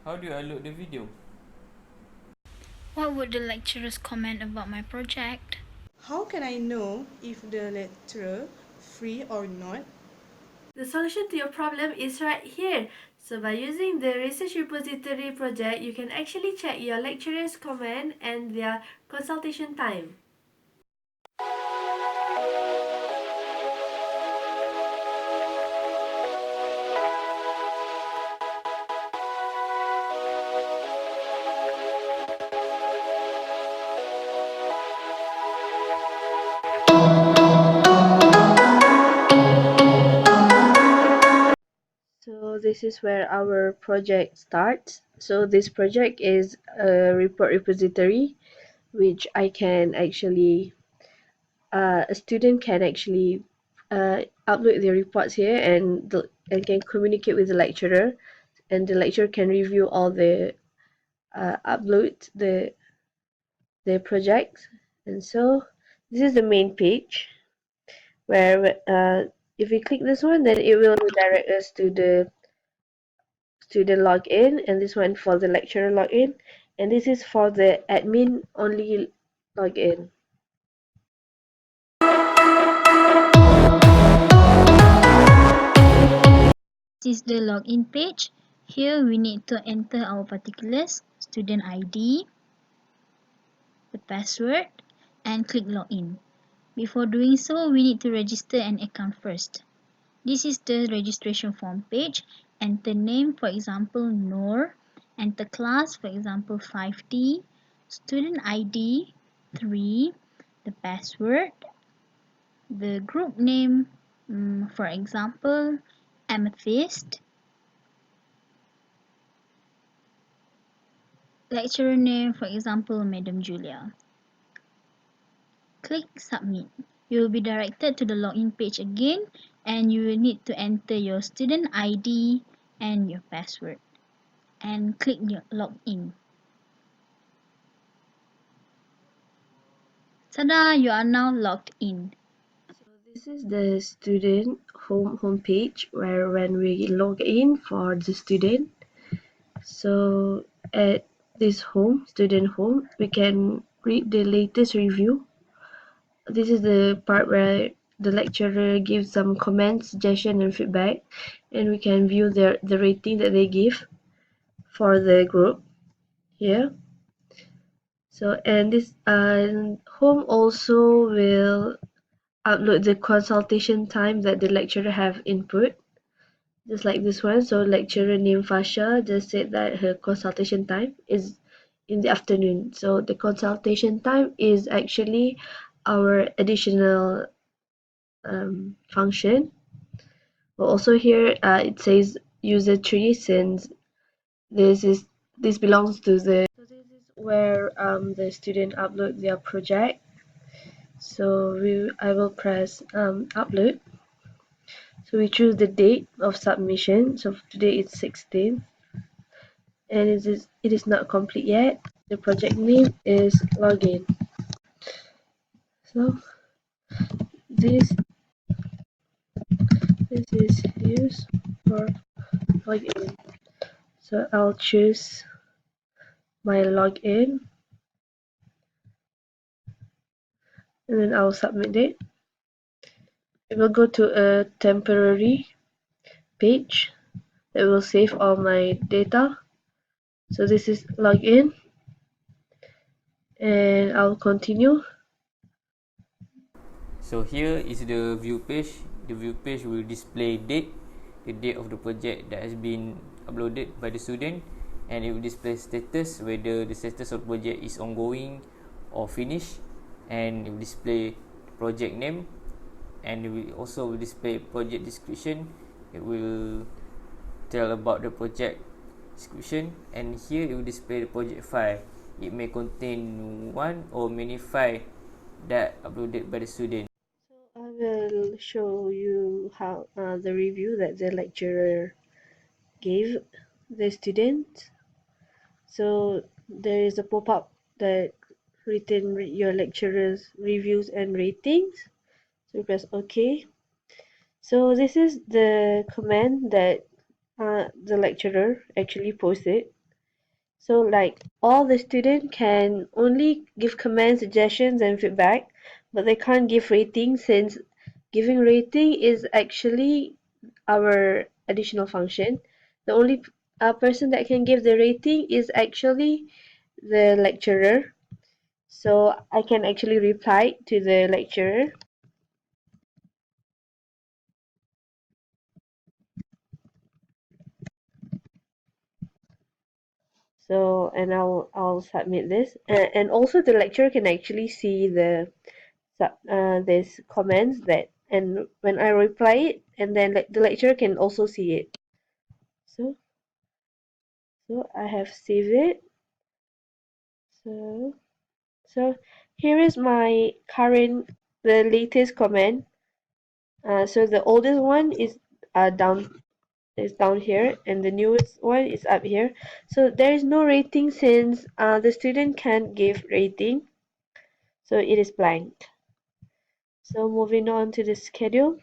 How do I load the video? What would the lecturers comment about my project? How can I know if the lecturer free or not? The solution to your problem is right here. So by using the research repository project, you can actually check your lecturer's comment and their consultation time. So this is where our project starts. So this project is a report repository, which I can actually, a student can actually upload their reports here and can communicate with the lecturer, and the lecturer can review all the upload the projects. And so this is the main page where if we click this one, then it will direct us to the student login, and this one for the lecturer login, and this is for the admin only login. This is the login page. Here we need to enter our particulars, student ID, the password, and click login. Before doing so, we need to register an account first. This is the registration form page. Enter name, for example, Noor. Enter class, for example, 5D. Student ID, 3. The password. The group name, for example, Amethyst. Lecturer name, for example, Madam Julia. Click submit. You will be directed to the login page again, and you will need to enter your student ID and your password, and click login. Ta-da! You are now logged in. So this is the student homepage where when we log in for the student, so at this student home, we can read the latest review. This is the part where the lecturer gives some comments, suggestion, and feedback, and we can view the rating that they give for the group here. So and this home also will upload the consultation time that the lecturer have input, just like this one. So lecturer named Fasha just said that her consultation time is in the afternoon. So the consultation time is actually our additional function. But also here it says user tree, since this belongs to the, so this is where the student upload their project. So I will press upload. So we choose the date of submission. So today it's 16th, and it is not complete yet. The project name is login. So this is used for login. So I'll choose my login, and then I'll submit it. It will go to a temporary page that will save all my data. So this is login, and I'll continue. So here is the view page. The view page will display the date of the project that has been uploaded by the student, and it will display status, whether the status of the project is ongoing or finished, and it will display project name, and it will also display project description. It will tell about the project description, and here it will display the project file. It may contain one or many files that uploaded by the student. So I will show you how the review that the lecturer gave the student. So there is a pop-up that written your lecturer's reviews and ratings. So press OK. So this is the command that the lecturer actually posts it. So like all the student can only give comments, suggestions and feedback, but they can't give rating since giving rating is actually our additional function. The only person that can give the rating is actually the lecturer. So I can actually reply to the lecturer. So and I'll submit this, and also the lecturer can actually see there's comments that, and when I reply it, and then the lecturer can also see it. So I have saved it. So here is my the latest comment. So the oldest one is down here, and the newest one is up here. So there is no rating since the student can't give rating, so it is blank. So moving on to the schedule.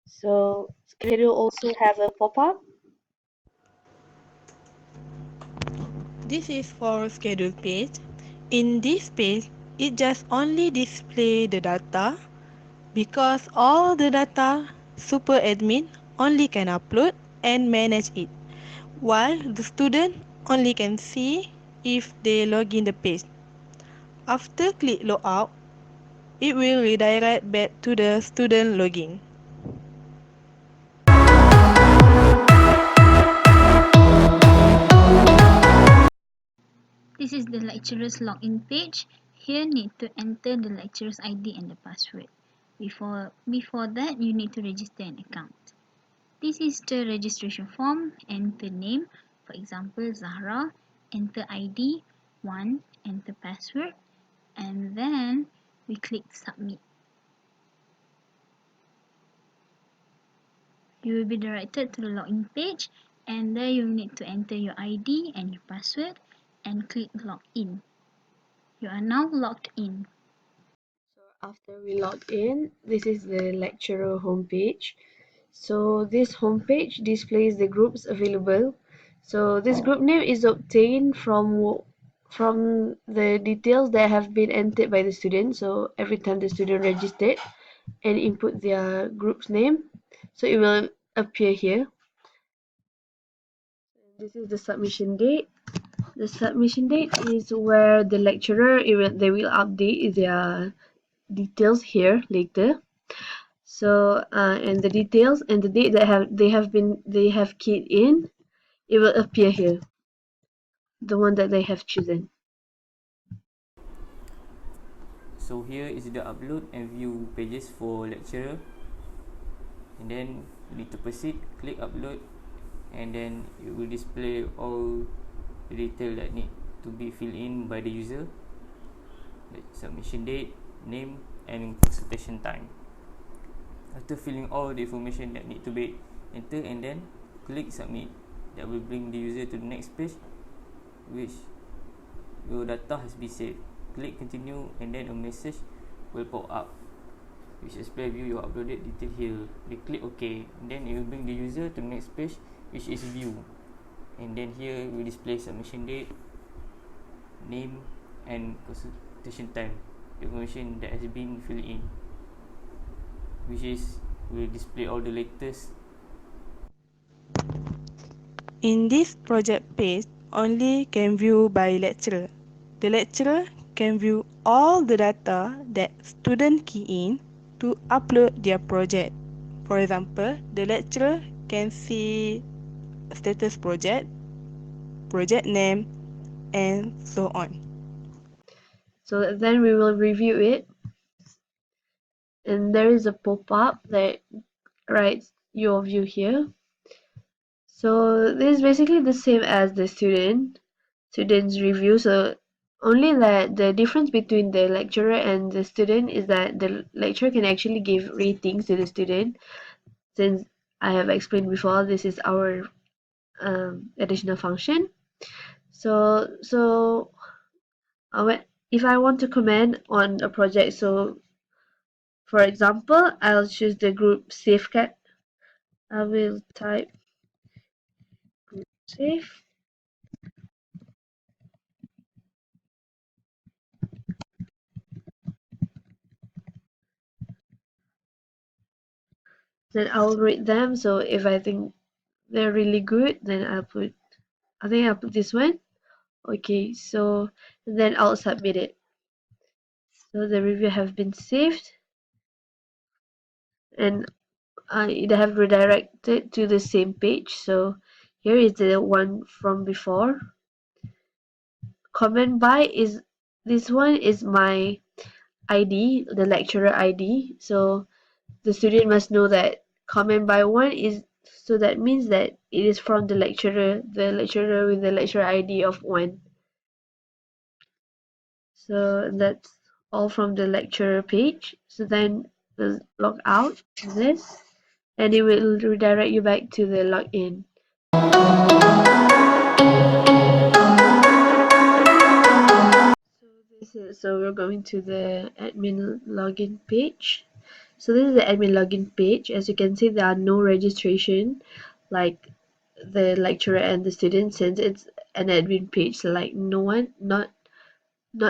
So schedule also have a pop-up. This is for schedule page. In this page, it just only display the data because all the data super admin only can upload and manage it, while the student only can see if they log in the page. After click logout, it will redirect back to the student login. This is the lecturer's login page. Here need to enter the lecturer's ID and the password. Before that, you need to register an account. This is the registration form. Enter name, for example Zahra, enter ID 1, enter password, and then we click submit. You will be directed to the login page, and there you need to enter your ID and your password and click login. You are now logged in. So after we log in, this is the lecturer homepage. So this homepage displays the groups available. So this group name is obtained from the details that have been entered by the student. So every time the student registered and input their group's name, so it will appear here. This is the submission date. The submission date is where the lecturer they will update their details here later. So and the details and the date that they have keyed in, it will appear here, the one that they have chosen. So here is the upload and view pages for lecturer, and then you need to proceed, click upload, and then it will display all the detail that need to be filled in by the user, the submission date, name and consultation time. After filling all the information that need to be entered, and then click submit, that will bring the user to the next page, which your data has been saved. Click continue, and then a message will pop up which display view your uploaded detail here. They click OK, and then it will bring the user to the next page, which is view, and then here we display submission date, name and consultation time, the information that has been filled in, which is will display all the latest. In this project page, only can view by lecturer. The lecturer can view all the data that student key in to upload their project. For example, the lecturer can see status project, project name, and so on. So then we will review it, and there is a pop-up that writes your view here. So this is basically the same as the student's review. So only that the difference between the lecturer and the student is that the lecturer can actually give ratings to the student. Since I have explained before, this is our additional function. So if I want to comment on a project, so for example, I'll choose the group safeguard. I will type group save. Then I'll rate them. So if I think they're really good, then I think I'll put this one. Okay, so then I'll submit it. So the review have been saved, and it have redirected to the same page. So here is the one from before. Comment by is this one is my ID, the lecturer ID. So the student must know that comment by one is, so that means that it is from the lecturer with the lecturer ID of 1. So that's all from the lecturer page. So then log out this, and it will redirect you back to the login. So we're going to the admin login page. So this is the admin login page. As you can see, there are no registration like the lecturer and the student, since it's an admin page. So like not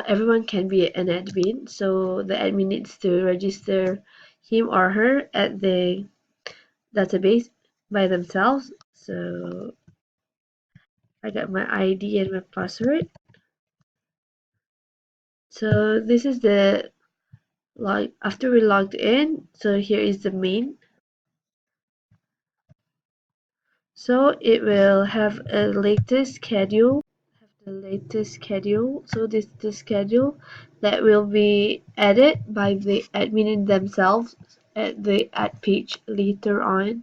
everyone can be an admin. So the admin needs to register him or her at the database by themselves. So I got my ID and my password. So this is the after we logged in. So here is the main. So it will have a latest schedule. So this is the schedule that will be added by the admin themselves at the add page later on.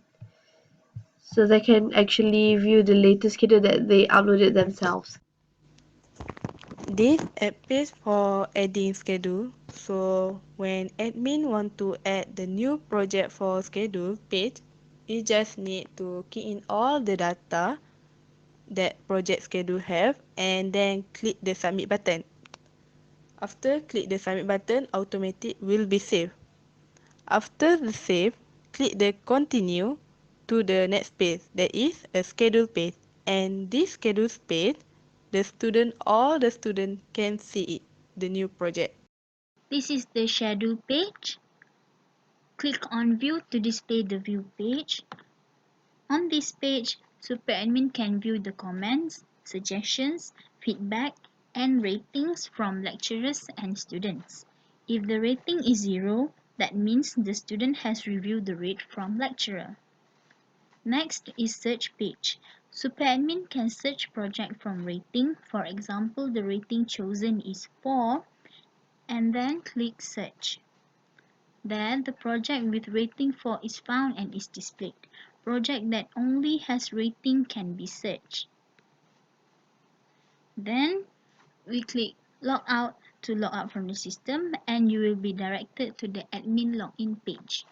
So they can actually view the latest schedule that they uploaded themselves. This app page for adding schedule. So when admin want to add the new project for schedule page, you just need to key in all the data that project schedule have and then click the submit button. After click the submit button, automatic will be saved. After the save, click the continue to the next page, that is a schedule page. And this schedule page, all the student can see it, the new project. This is the schedule page. Click on View to display the view page. On this page, Super Admin can view the comments, suggestions, feedback, and ratings from lecturers and students. If the rating is 0, that means the student has reviewed the rate from lecturer. Next is Search page. Super Admin can search project from rating. For example, the rating chosen is 4, and then click Search. Then the project with rating 4 is found and is displayed. Project that only has rating can be searched. Then we click Log Out to log out from the system, and you will be directed to the admin login page.